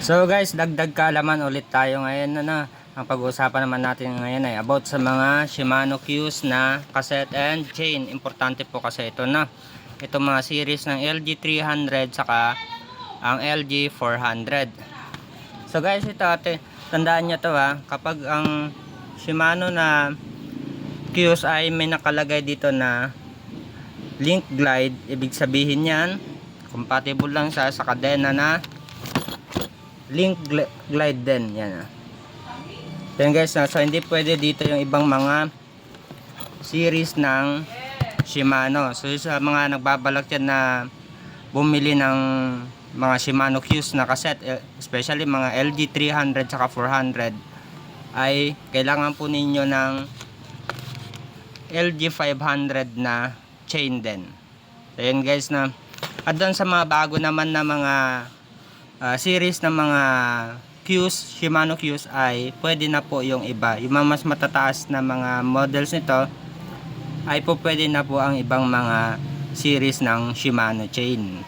So guys, dagdag kaalaman ulit tayo ngayon na ang pag-uusapan naman natin ngayon ay about sa mga Shimano Qs na cassette and chain. Importante po kasi ito na. Ito mga series ng LG300 saka ang LG400. So guys, ito ate, tandaan nyo to kapag ang Shimano na Qs ay may nakalagay dito na link glide, ibig sabihin yan compatible lang sa kadena na link glide din yan. Then guys, so hindi pwede dito yung ibang mga series ng Shimano. So sa mga nagbabalak dyan na bumili ng mga Shimano Qs na cassette, especially mga LG300 saka 400, ay kailangan po ninyo ng LG500 na chain din. So yun guys na. At doon sa mga bago naman na mga series ng mga Qs, Shimano Qs, ay pwede na po yung iba. Yung mas matataas na mga models nito ay po pwede na po ang ibang mga series ng Shimano chain.